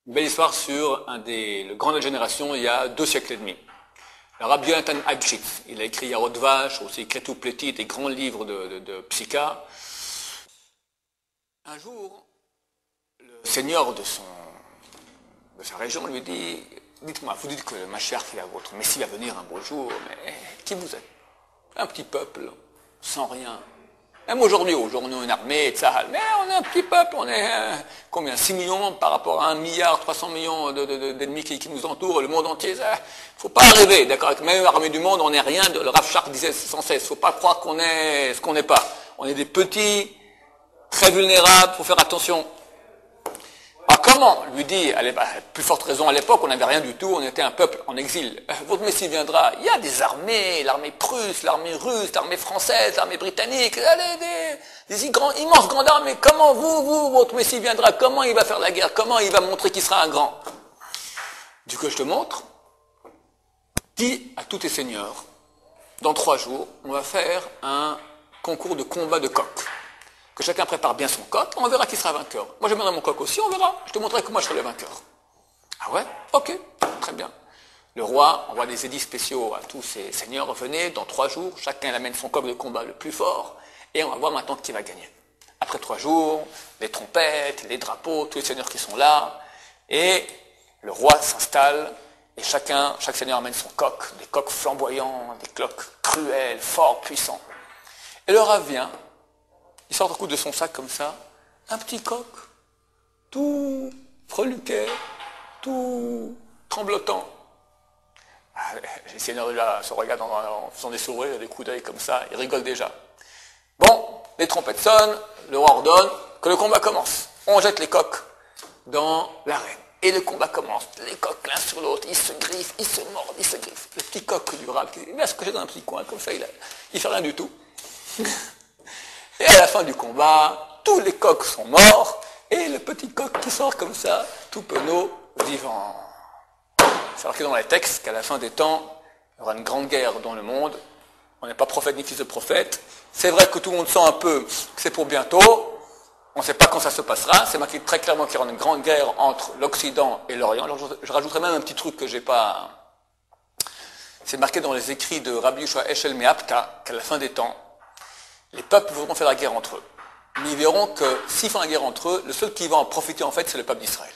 Une belle histoire sur le grand de la génération il y a 2 siècles et demi. Le Rabbi Yonatan Eibschitz, il a écrit Yarod Vache, aussi Kretu Pleti, des grands livres de psycha. Un jour, le seigneur de sa région lui dit, dites-moi, vous dites que le Mashiach, votre Messie va venir un beau jour, mais qui vous êtes? Un petit peuple, sans rien. Même aujourd'hui on est une armée, Tzahal, mais on est un petit peuple, on est combien 6 millions par rapport à 1 milliard 300 millions d'ennemis qui nous entourent, le monde entier, ça, faut pas rêver, d'accord, avec même l'armée du monde, on n'est rien, le Rav Shark disait sans cesse, faut pas croire qu'on est ce qu'on n'est pas. On est des petits, très vulnérables, faut faire attention. Alors comment lui dit, plus forte raison à l'époque, on n'avait rien du tout, on était un peuple en exil. Votre Messie viendra, il y a des armées, l'armée prusse, l'armée russe, l'armée française, l'armée britannique, des immenses grandes armées. Comment votre Messie viendra, comment il va faire la guerre, comment il va montrer qu'il sera un grand? Du coup, je te montre, dis à tous tes seigneurs, dans 3 jours, on va faire un concours de combat de coq. Que chacun prépare bien son coq, on verra qui sera vainqueur. Moi, je mènerai mon coq aussi, on verra. Je te montrerai que moi, je serai le vainqueur. Ah ouais? Ok, très bien. Le roi envoie des édits spéciaux à tous ses seigneurs. Venez, dans 3 jours, chacun amène son coq de combat le plus fort, et on va voir maintenant qui va gagner. Après 3 jours, les trompettes, les drapeaux, tous les seigneurs qui sont là, et le roi s'installe, et chaque seigneur amène son coq, des coqs flamboyants, des coqs cruels, forts, puissants. Et le roi vient, il sort un coup de son sac comme ça, un petit coq, tout freluquet, tout tremblotant. Les seigneurs là se regardent en faisant des sourires, des coups d'œil comme ça, ils rigolent déjà. Bon, les trompettes sonnent, le roi ordonne que le combat commence. On jette les coqs dans l'arène. Et le combat commence. Les coqs l'un sur l'autre, ils se griffent, ils se mordent, ils se griffent. Le petit coq du rab, il va se cacher dans un petit coin comme ça, il fait rien du tout. Et à la fin du combat, tous les coqs sont morts, et le petit coq qui sort comme ça, tout penaud, vivant. C'est marqué dans les textes qu'à la fin des temps, il y aura une grande guerre dans le monde. On n'est pas prophète ni fils de prophète. C'est vrai que tout le monde sent un peu que c'est pour bientôt. On ne sait pas quand ça se passera. C'est marqué très clairement qu'il y aura une grande guerre entre l'Occident et l'Orient. Alors je rajouterai même un petit truc que j'ai pas... C'est marqué dans les écrits de Rabbi Yoshua Eshel Meapta qu'à la fin des temps, les peuples voudront faire la guerre entre eux. Mais ils verront que s'ils font la guerre entre eux, le seul qui va en profiter en fait, c'est le peuple d'Israël.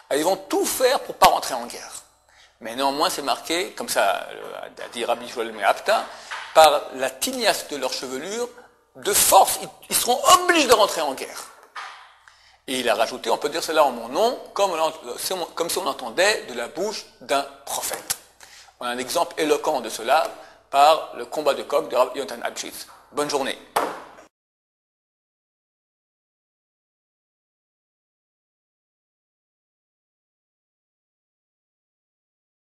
Alors, ils vont tout faire pour ne pas rentrer en guerre. Mais néanmoins, c'est marqué, comme ça a dit Rabbi Joël Meapta, par la tignasse de leur chevelure, de force, ils seront obligés de rentrer en guerre. Et il a rajouté, on peut dire cela en mon nom, comme si on entendait de la bouche d'un prophète. On a un exemple éloquent de cela par le combat de coq de Rabbi Yonatan Eibschitz. Bonne journée.